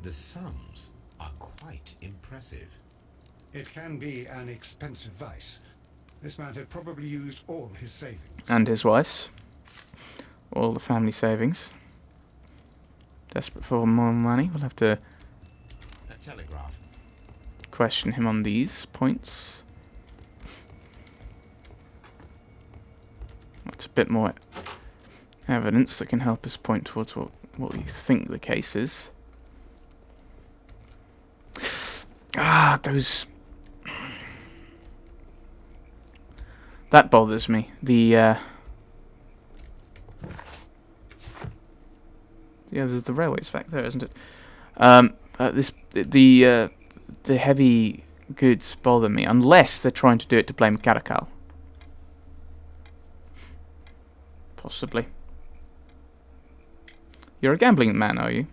The sums are quite impressive. It can be an expensive vice. This man had probably used all his savings. And his wife's. All the family savings. Desperate for more money. We'll have to A telegraph. question him on these points. That's a bit more evidence that can help us point towards what we think the case is. Those... That bothers me. There's the railways back there, isn't it? The heavy goods bother me, unless they're trying to do it to blame Caracal. Possibly. You're a gambling man, are you?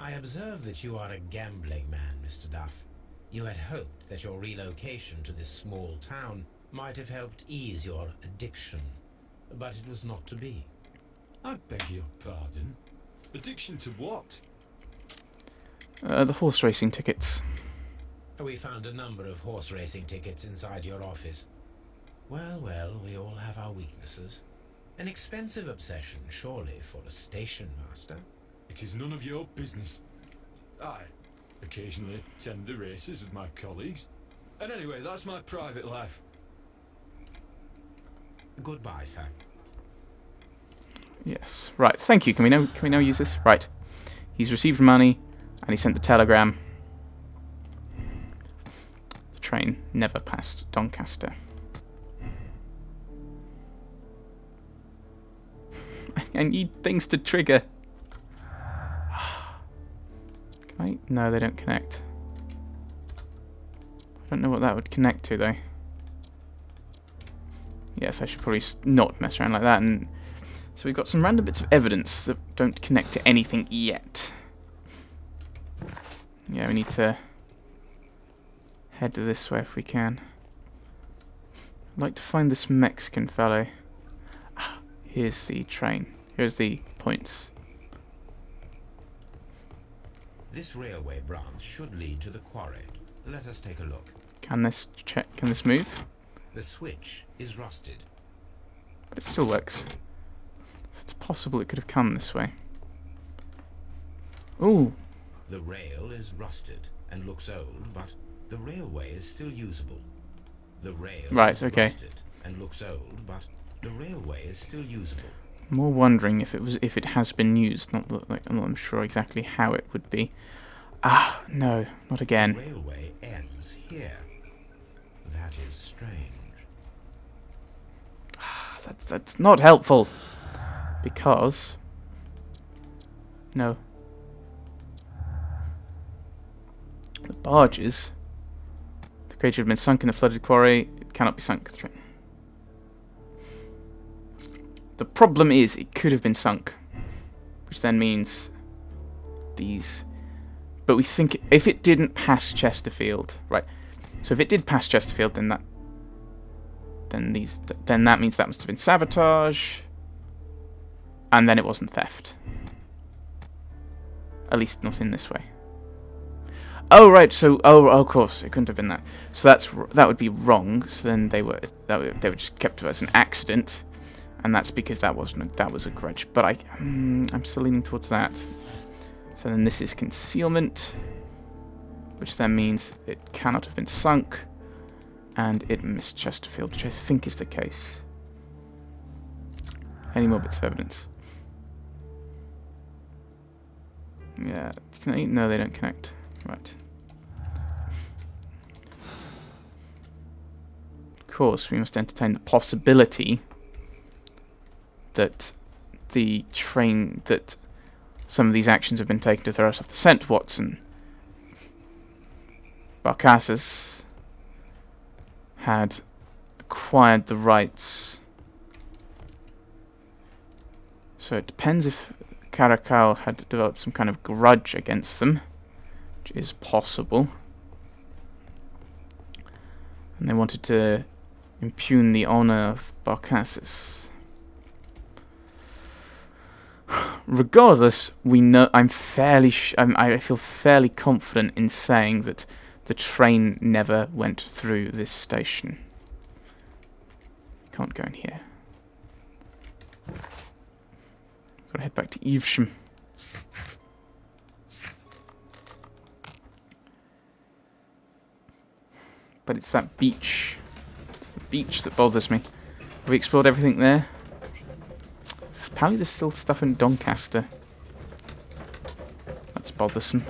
I observe that you are a gambling man, Mr. Duff. You had hoped that your relocation to this small town might have helped ease your addiction, but it was not to be. I beg your pardon. Addiction to what? The horse racing tickets. We found a number of horse racing tickets inside your office. Well, we all have our weaknesses. An expensive obsession, surely, for a station master. It is none of your business. I occasionally attend the races with my colleagues. And anyway, that's my private life. Goodbye, sir. Yes. Right. Thank you. Can we now use this? Right. He's received money, and he sent the telegram. The train never passed Doncaster. I need things to trigger. Can I? No, they don't connect. I don't know what that would connect to, though. Yes, I should probably not mess around like that. And so we've got some random bits of evidence that don't connect to anything yet. Yeah, we need to head this way if we can. I'd like to find this Mexican fellow. Here's the train. Here's the points. This railway branch should lead to the quarry. Let us take a look. Can this check? Can this move? The switch is rusted. But it still works. So it's possible it could have come this way. Ooh. The rail is rusted and looks old, but the railway is still usable. The rail is rusted and looks old, but the railway is still usable. More wondering if it has been used. Not that, like, I'm not sure exactly how it would be. No, not again. The railway ends here. That is strange. That's not helpful. Because no. The barges. The creature had been sunk in the flooded quarry. It cannot be sunk. The problem is it could have been sunk, which then means these. But we think if it didn't pass Chesterfield, right? So if it did pass Chesterfield, then that means that must have been sabotage, and then it wasn't theft. At least not in this way. Oh right, so of course it couldn't have been that. So that would be wrong. So then they were just kept as an accident. And that's because that was a grudge. But I'm still leaning towards that. So then this is concealment, which then means it cannot have been sunk, and it missed Chesterfield, which I think is the case. Any more bits of evidence? Yeah, no, they don't connect. Right. Of course, we must entertain the possibility that some of these actions have been taken to throw us off the scent, Watson. Barcassas had acquired the rights. So it depends if Caracal had developed some kind of grudge against them, which is possible. And they wanted to impugn the honour of Barcassas. Regardless, we know. I feel fairly confident in saying that the train never went through this station. Can't go in here. Gotta head back to Evesham. But it's that beach. It's the beach that bothers me. Have we explored everything there? Apparently there's still stuff in Doncaster. That's bothersome.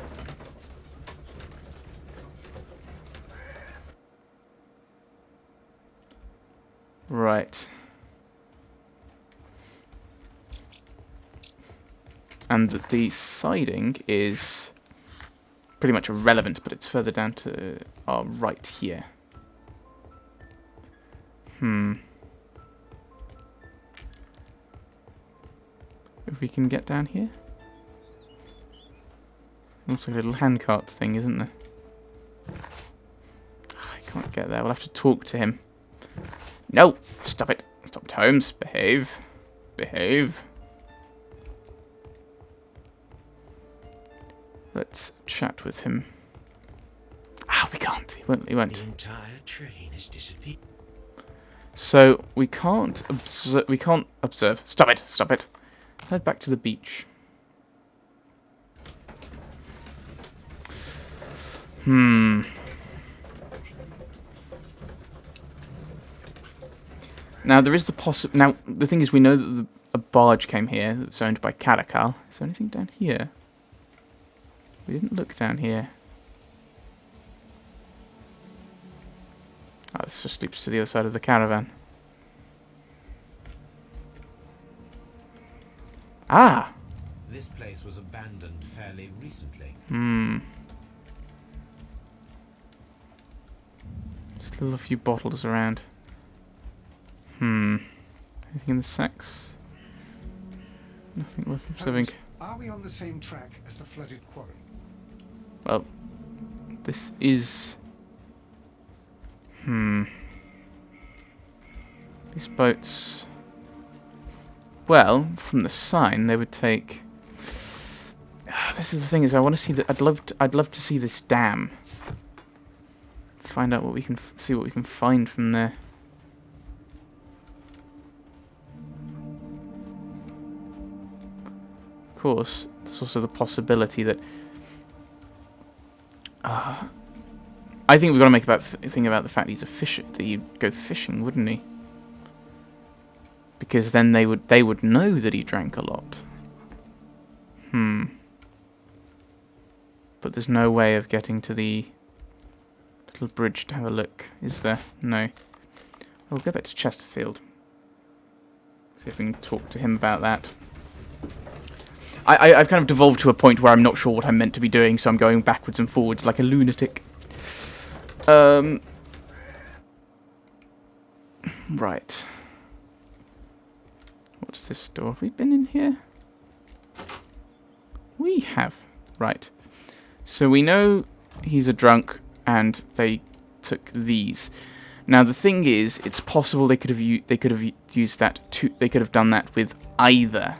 Right. And the siding is pretty much irrelevant, but it's further down to our right here. If we can get down here? Looks like a little handcart thing, isn't there? I can't get there. We'll have to talk to him. No! Stop it. Stop it, Holmes. Behave. Behave. Let's chat with him. Ah, we can't. He won't. The entire train has disappeared. So we can't observe. We can't observe. Stop it! Stop it! Head back to the beach. Now there is the Now the thing is, we know that a barge came here that was owned by Caracal. Is there anything down here? We didn't look down here. Oh, this just leads to the other side of the caravan. Ah! This place was abandoned fairly recently. Still a few bottles around. Anything in the sacks? Nothing worth observing. Are we on the same track as the flooded quarry? Well, this is... These boats... Well, from the sign, they would take... This is the thing, is I want to see that... I'd love to see this dam. Find out what we can... See what we can find from there. Of course, there's also the possibility that... I think we've got to make think about the fact he's a fisher. That he'd go fishing, wouldn't he? Because then they would know that he drank a lot. But there's no way of getting to the little bridge to have a look, is there? No. We'll go back to Chesterfield. See if we can talk to him about that. I've kind of devolved to a point where I'm not sure what I'm meant to be doing, so I'm going backwards and forwards like a lunatic. Right. What's this door? Have we been in here? We have. Right. So we know he's a drunk, and they took these. Now the thing is, it's possible they could have used that to. They could have done that with either.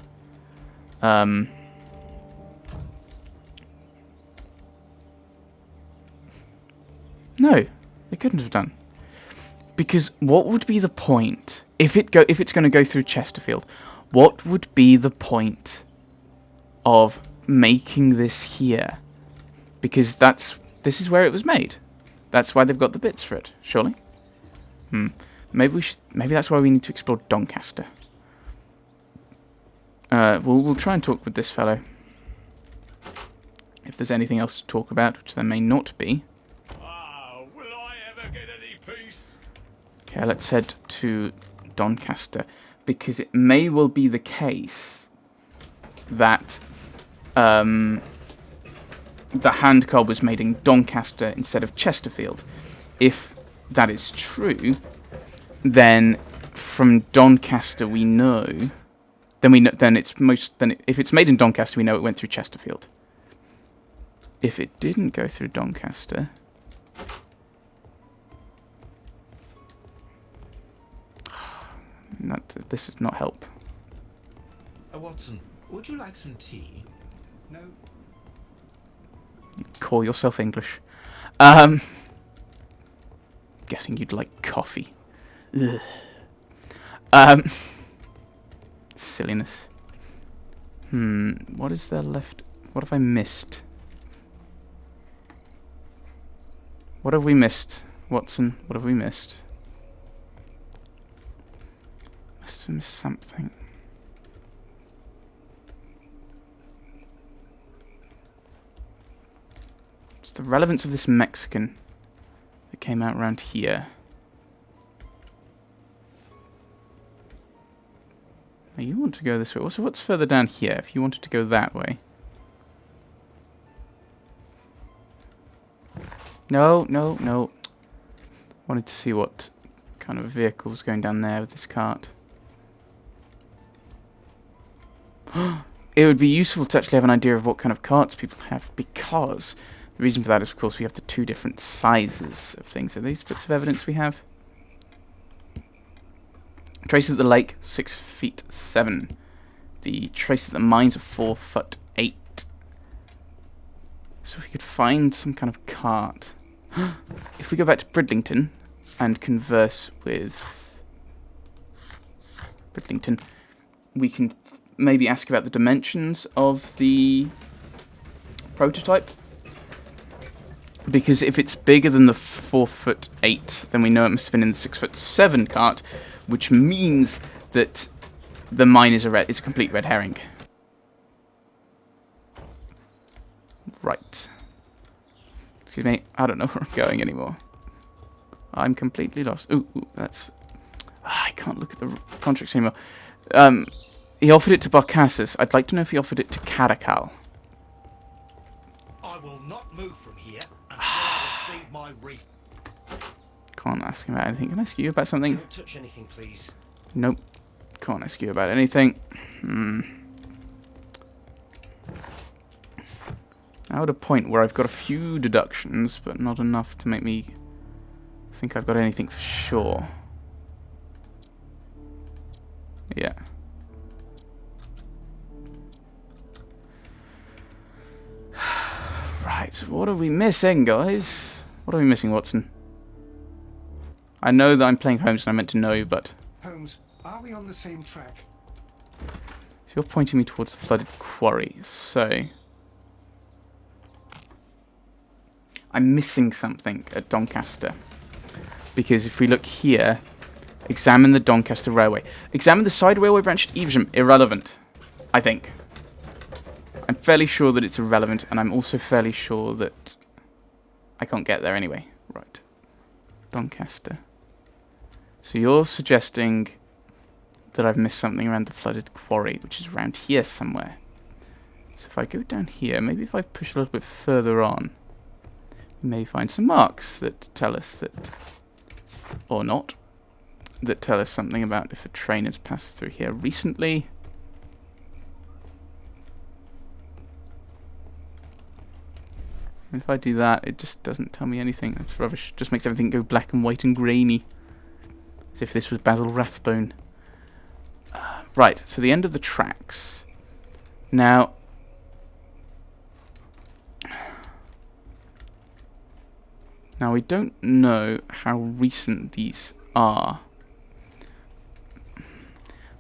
No, they couldn't have done. Because what would be the point if it's going to go through Chesterfield? What would be the point of making this here? Because this is where it was made. That's why they've got the bits for it, surely. Maybe that's why we need to explore Doncaster. We'll try and talk with this fellow. If there's anything else to talk about, which there may not be. Will I ever get any peace? Okay, let's head to Doncaster, because it may well be the case that the handcar was made in Doncaster instead of Chesterfield. If that is true, then from Doncaster we know. If it's made in Doncaster, we know it went through Chesterfield. If it didn't go through Doncaster, Watson, Would you like some tea? No. You call yourself English. Guessing you'd like coffee. Ugh. Silliness. What is there left? What have I missed? What have we missed, Watson? What have we missed? Must have missed something. What's the relevance of this Mexican that came out around here? Now you want to go this way. So what's further down here if you wanted to go that way? No, no, no. Wanted to see what kind of vehicle was going down there with this cart. It would be useful to actually have an idea of what kind of carts people have, because the reason for that is, of course, we have the two different sizes of things. Are these bits of evidence we have? Traces at the lake, 6 feet 7. The traces at the mines are 4 foot 8. So if we could find some kind of cart. If we go back to Bridlington and converse with Bridlington, we can maybe ask about the dimensions of the prototype. Because if it's bigger than the 4 foot 8, then we know it must have been in the 6 foot 7 cart, which means that the mine is a complete red herring. Right. Excuse me, I don't know where I'm going anymore. I'm completely lost. Ooh, that's... I can't look at the contracts anymore. He offered it to Barcassus. I'd like to know if he offered it to Caracal. I will not move from here until I receive my reef. Can't ask him about anything. Can I ask you about something? Don't touch anything, please. Nope. Can't ask you about anything. Now at a point where I've got a few deductions, but not enough to make me think I've got anything for sure. Yeah. Right, what are we missing, guys? What are we missing, Watson? I know that I'm playing Holmes and I meant to know, but... Holmes, are we on the same track? So you're pointing me towards the flooded quarry, so... I'm missing something at Doncaster. Because if we look here, examine the Doncaster Railway. Examine the side railway branch at Evesham. Irrelevant, I think. I'm fairly sure that it's irrelevant, and I'm also fairly sure that I can't get there anyway. Right. Doncaster. So you're suggesting that I've missed something around the flooded quarry, which is around here somewhere. So if I go down here, maybe if I push a little bit further on, we may find some marks that tell us that, or not, that tell us something about if a train has passed through here recently. And if I do that, it just doesn't tell me anything. That's rubbish. It just makes everything go black and white and grainy. As if this was Basil Rathbone. Right, so the end of the tracks. Now... Now, we don't know how recent these are.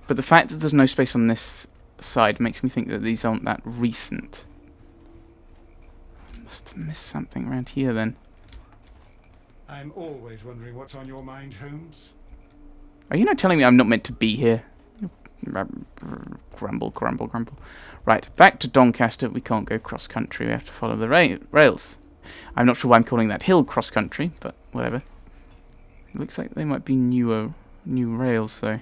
But the fact that there's no space on this side makes me think that these aren't that recent. Must have missed something around here then. I'm always wondering what's on your mind, Holmes. Are you not telling me I'm not meant to be here? Grumble, grumble, grumble. Right, back to Doncaster. We can't go cross-country. We have to follow the rails. I'm not sure why I'm calling that hill cross-country, but whatever. It looks like they might be new rails, though.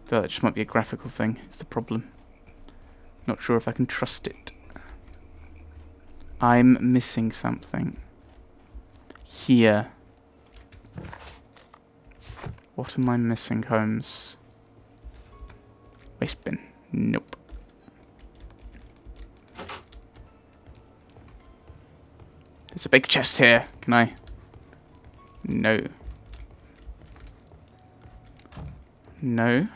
Though that just might be a graphical thing. It's the problem. Not sure if I can trust it. I'm missing something. Here. What am I missing, Holmes? Waste bin. Nope. There's a big chest here. Can I? No. No.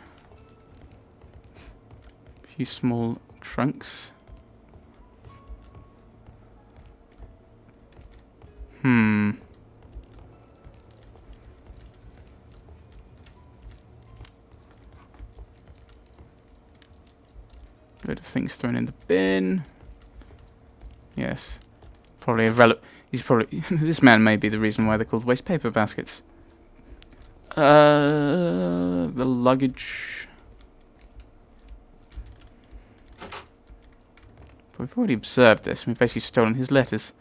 few small trunks. Load of things thrown in the bin. Yes. Probably he's probably this man may be the reason why they're called waste paper baskets. The luggage. But we've already observed this. We've basically stolen his letters,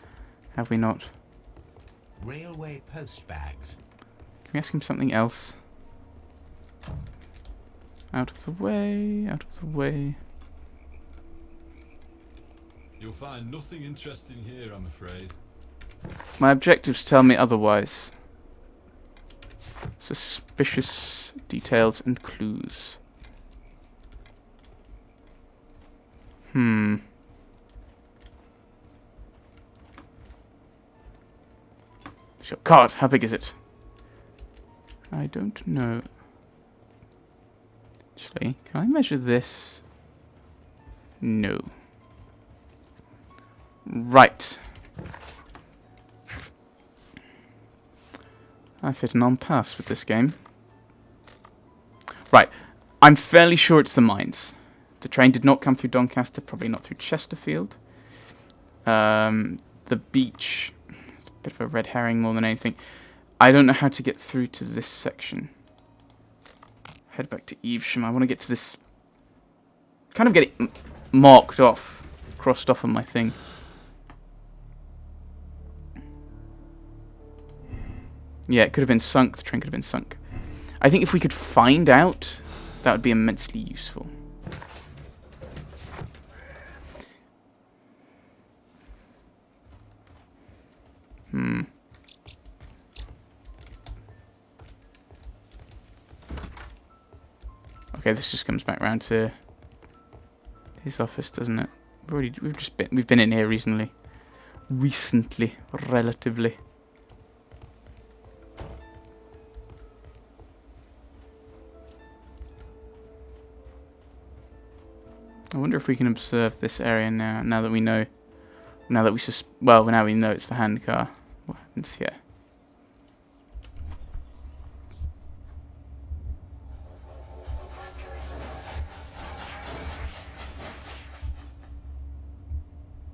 have we not? Railway post bags. Can we ask him something else? Out of the way, out of the way. You'll find nothing interesting here, I'm afraid. My objectives tell me otherwise. Suspicious details and clues. Sure. God, how big is it? I don't know. Actually, can I measure this? No. Right. I've hit an on pass with this game. Right. I'm fairly sure it's the mines. The train did not come through Doncaster, probably not through Chesterfield. The beach, a bit of a red herring more than anything. I don't know how to get through to this section. Head back to Evesham. I want to get to this. Kind of get it marked off, crossed off on my thing. Yeah, it could have been sunk. The train could have been sunk. I think if we could find out, that would be immensely useful. Okay, this just comes back round to his office, doesn't it? We've been in here recently, relatively. I wonder if we can observe this area now. Now that we know, now that now we know it's the hand car. What happens here?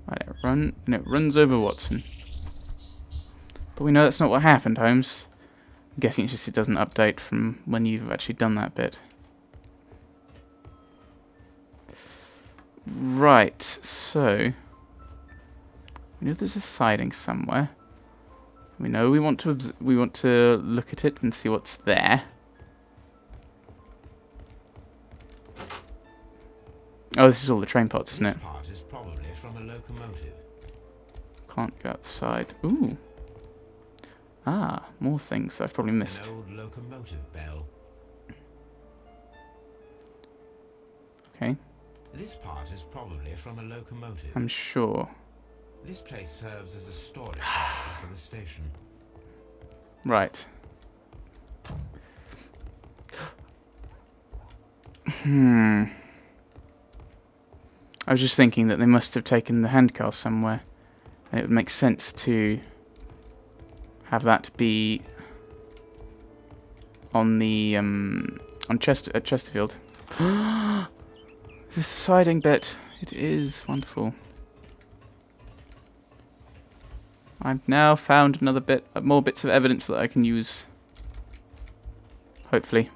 Right, it runs over Watson. But we know that's not what happened, Holmes. I'm guessing it's just it doesn't update from when you've actually done that bit. Right, so we know there's a siding somewhere. We know we want to look at it and see what's there. Oh, this is all the train parts, isn't it? This part is probably from a locomotive. Can't go outside. Ooh. Ah, more things that I've probably missed. An old locomotive bell. Okay, This part is probably from a locomotive. I'm sure. This place serves as a storage area for the station. Right. I was just thinking that they must have taken the handcar somewhere, and it would make sense to have that be on the at Chesterfield. Is this the siding bit? It is wonderful. I've now found another bit, more bits of evidence that I can use. Hopefully.